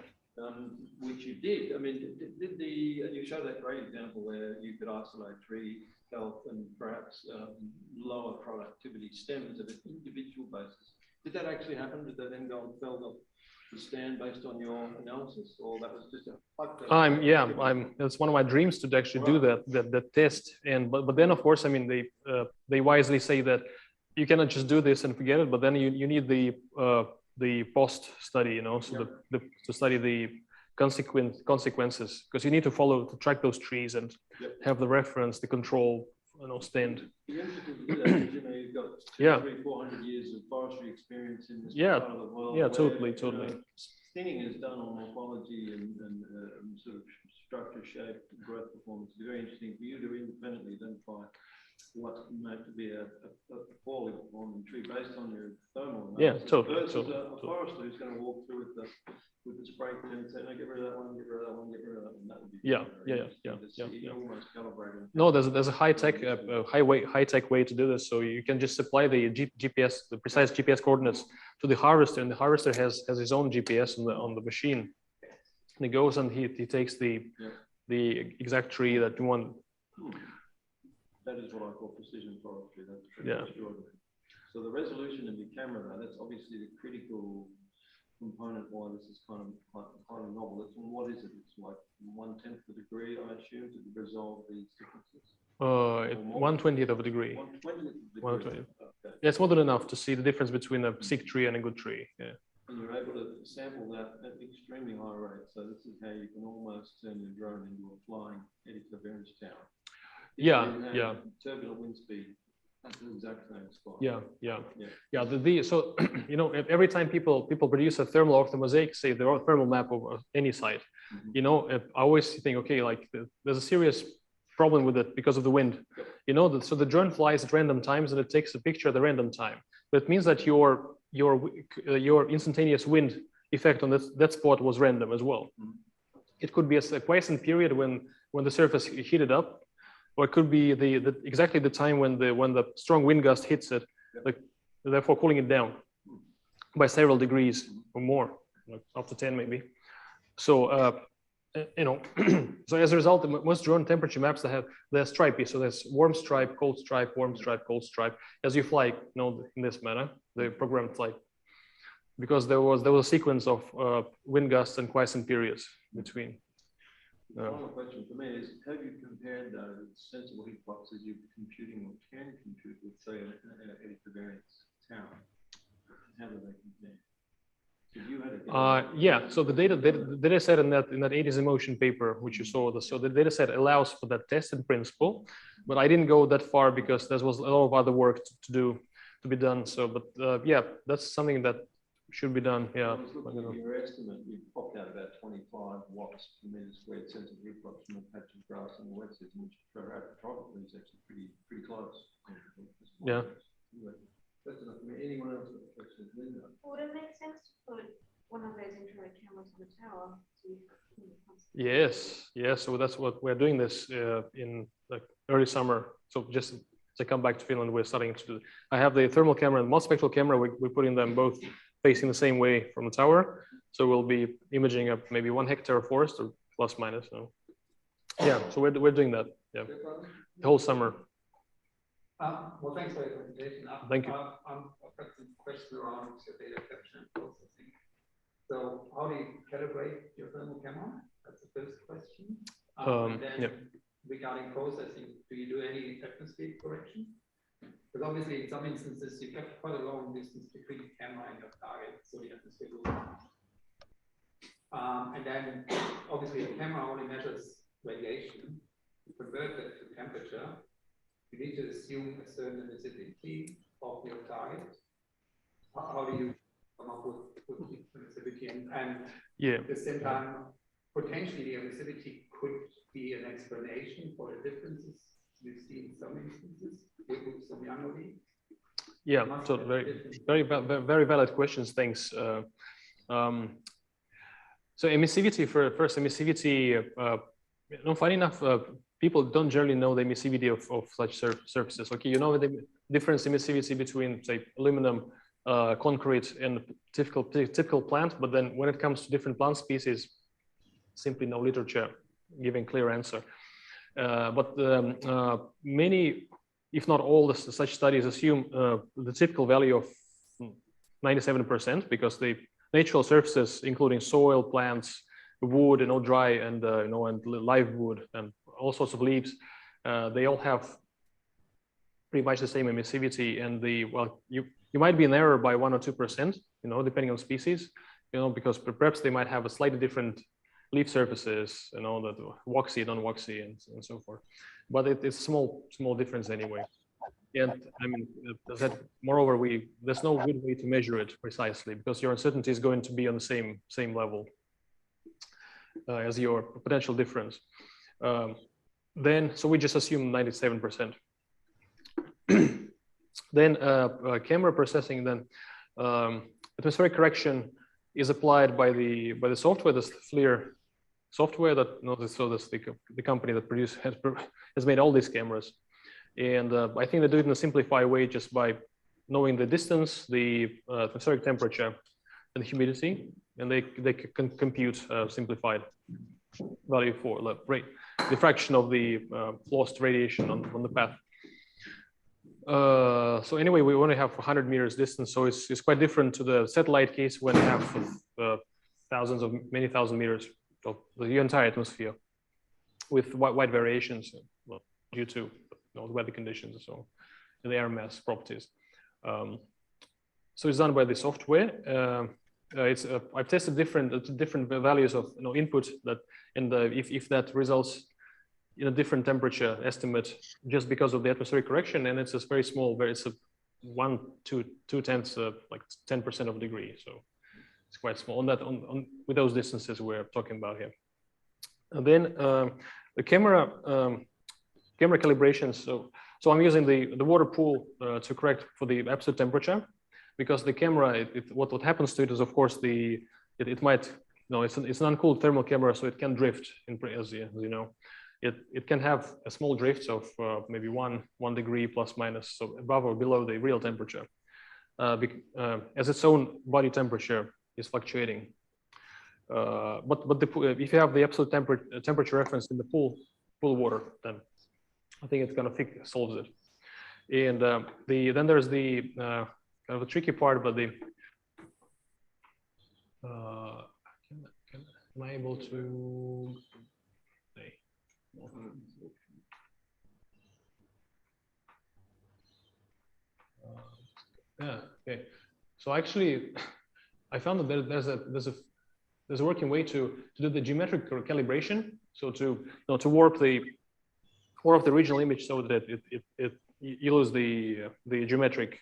Which you did. I mean, you showed that great example where you could isolate tree health and perhaps lower productivity stems at an individual basis. Did that actually happen? Did they then go and fell the stand based on your analysis, or that was just a hypothetical? It's one of my dreams to actually do that test. And but then of course, I mean, they wisely say that you cannot just do this and forget it, but then you need the post study, so to study the consequences, because you need to track those trees and have the reference, the control, stand. You're interested to do that because you've got 300-400 years of forestry experience in this part of the world. Yeah, totally. thinning is done on morphology and sort of structure, shape, growth performance. It's very interesting for you to independently identify what might be a poorly performing tree based on your thermal analysis. Yeah, totally. Versus a forester who's going to walk through with the spray can and say, no, get rid of that one, get rid of that one, get rid of that one. That would be Yeah. almost calibrated. No, there's a high-tech way to do this. So you can just supply the GPS, the precise GPS coordinates to the harvester, and the harvester has his own GPS on the machine. And he goes and he takes the exact tree that you want. That is what I call precision forestry. That's extraordinary. So the resolution of your camera, that's obviously the critical component why this is kind of novel. It's, what is it? It's like 1/10 of a degree, I assume, to resolve these differences. 1/20th of a degree. 1/20th of a degree. Okay. Yeah, it's more than enough to see the difference between a sick tree and a good tree. Yeah. And you're able to sample that at extremely high rate. So this is how you can almost turn your drone into a flying eddy-covariance tower. Yeah. Turbulent wind speed at the exact same spot. Yeah. So you know, every time people produce a thermal orthomosaic, say the thermal map of any site, you know, I always think, okay, like there's a serious problem with it because of the wind. You know, so the drone flies at random times and it takes a picture at the random time. But it means that your instantaneous wind effect on that spot was random as well. It could be a quiescent period when the surface heated up, or it could be exactly the time when the strong wind gust hits it, like therefore cooling it down by several degrees or more, like up to 10 maybe. So you know, so as a result, most drone temperature maps they're stripy. So there's warm stripe, cold stripe, warm stripe, cold stripe. As you fly, you know, in this manner, the program flight, because there was a sequence of wind gusts and quiescent periods between. The final question for me is, have you compared the sensible heat fluxes you're computing or can compute with, say, an eddy-covariance tower? How do they compare? So the data set in that 80s emotion paper, which you saw, so the data set allows for that test in principle, but I didn't go that far because there was a lot of other work to be done. So, but yeah, that's something that should be done. Yeah. I was looking at your estimate. You popped out about 25 watts per meter squared sensible heat flux from a patch of grass in the wet season, which probably is actually pretty close. Yeah. That's enough for me. Anyone else have a question? Would it make sense to put one of those infrared cameras on the tower? Yes. So that's what we're doing this in like early summer. So just to come back to Finland, we're starting to do. I have the thermal camera and multispectral camera. We're putting them both facing the same way from the tower. So we'll be imaging up maybe 1 hectare of forest or plus minus. So yeah, so we're doing that. Yeah, the whole summer. Well, thanks for your presentation. Thank you. I've got some questions around your data capture and processing. So how do you calibrate your thermal camera? That's the first question. And then regarding processing, do you do any atmospheric correction? Because obviously in some instances you have quite a long distance between the camera and your target, so the atmosphere will and then obviously the camera only measures radiation. To convert that to temperature, you need to assume a certain emissivity of your target. How do you come up with emissivity? And at the same time, potentially the emissivity could be an explanation for the differences you see in some instances with some younger leaves. Yeah, so very valid questions. Thanks. So emissivity first, emissivity. Funny enough, people don't generally know the emissivity of such surfaces. Okay, you know the difference emissivity between, say, aluminum, concrete, and typical plant, but then when it comes to different plant species, simply no literature giving clear answer. But many, if not all, such studies assume the typical value of 97%, because the natural surfaces, including soil, plants, wood, dry and and live wood and all sorts of leaves, they all have pretty much the same emissivity. And you might be in error by 1 or 2%, depending on species, because perhaps they might have a slightly different leaf surfaces, that waxy, non-waxy, and so forth. But it's small difference anyway. And I mean, moreover, there's no good way to measure it precisely because your uncertainty is going to be on the same level as your potential difference. So we just assume 97%. Then camera processing, then atmospheric correction is applied by the software, this FLIR software that the company that has made all these cameras. And I think they do it in a simplified way just by knowing the distance, the atmospheric temperature, and the humidity, and they can compute simplified value for the fraction of the lost radiation on the path. So anyway, we only have 100 meters distance, so it's quite different to the satellite case when you have many thousand meters of the entire atmosphere with wide variations due to the weather conditions and so on, and the air mass properties. So it's done by the software. I've tested different values of input that, and if that results in a different temperature estimate just because of the atmospheric correction, and it's a very small, it's a 1 to 2/10, like 10% of a degree, so it's quite small with those distances we're talking about here. And then the camera calibrations. So I'm using the water pool to correct for the absolute temperature, because the camera, what happens to it is, of course, it might, it's an uncooled thermal camera, so it can drift, as you know. It can have a small drifts of maybe 1 degree plus minus, so above or below the real temperature, as its own body temperature is fluctuating. But if you have the absolute temperature reference in the pool water, then I think it's kind of solves it. And then there's the kind of a tricky part, but am I able to? Yeah. Okay. So actually, I found that there's a working way to do the geometric calibration. So to warp the regional image so that you lose the geometric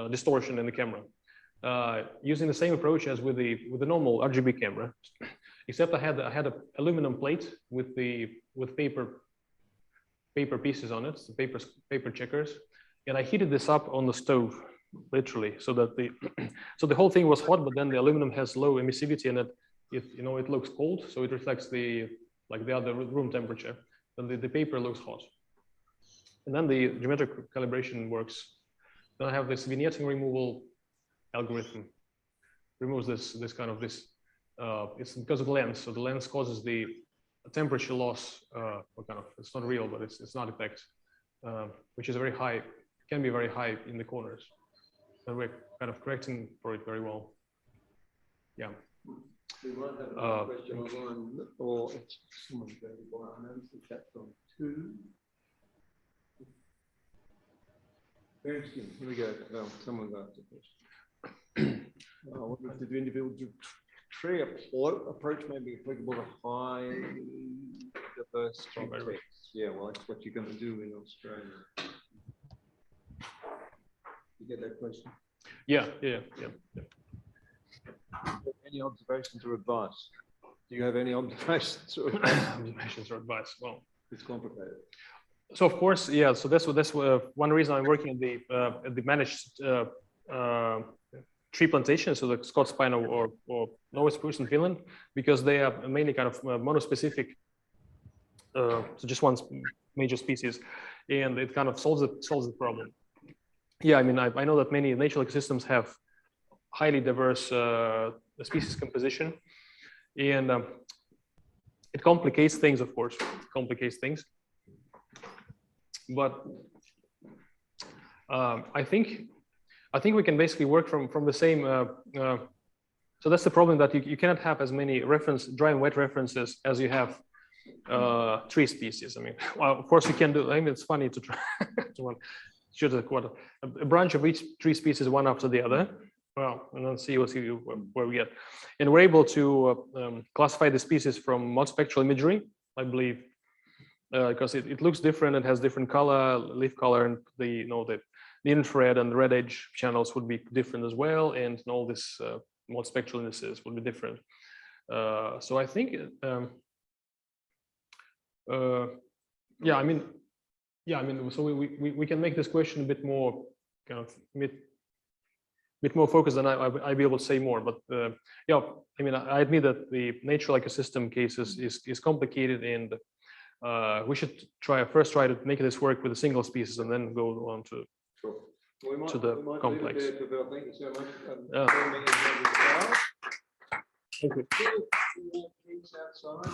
distortion in the camera, using the same approach as with the normal RGB camera, except I had an aluminum plate with paper pieces on it, the paper checkers, and I heated this up on the stove, literally, so that the whole thing was hot, but then the aluminum has low emissivity, and it looks cold, so it reflects the other room temperature, and the paper looks hot. And then the geometric calibration works. Then I have this vignetting removal algorithm, removes this kind of it's because of the lens. So the lens causes the temperature loss, it's not real, but it's not effect, which is very high, can be very high in the corners. And we're kind of correcting for it very well. Yeah. We might have a question online, or it's someone's going to go out. I noticed the chat's on 2. Very interesting. Here we go. Someone's asked a question. What does the individual tree approach may be applicable to high diverse contexts? Yeah, well, that's what you're going to do in Australia. You get that question? Yeah. Any observations or advice? Do you have any observations or advice? Observations or advice? Well, it's complicated. So of course, yeah. So that's one reason I'm working at the managed tree plantation, so the Scots pine or Norway spruce in Finland, because they are mainly kind of monospecific, so just one major species, and it kind of solves the problem. Yeah, I mean, I know that many natural ecosystems have highly diverse species composition, and it complicates things, of course. But I think we can basically work from the same. So that's the problem, that you cannot have as many dry and wet references as you have tree species. I mean, well, of course you can do. I mean, it's funny to try to shoot a branch of each tree species one after the other. Well, and then see where we get. And we're able to classify the species from multispectral imagery, I believe. because it looks different. It has different color, leaf color, and the the infrared and the red edge channels would be different as well, and all this multispectral indices would be different. So I think, yeah, I mean, so we can make this question a bit more kind of bit more focused, and I'd be able to say more. But yeah, I mean, I admit that the natural ecosystem case is complicated, and we should first try to make this work with a single species, and then go on to the complex. Thank you so much. Thank you. Outside.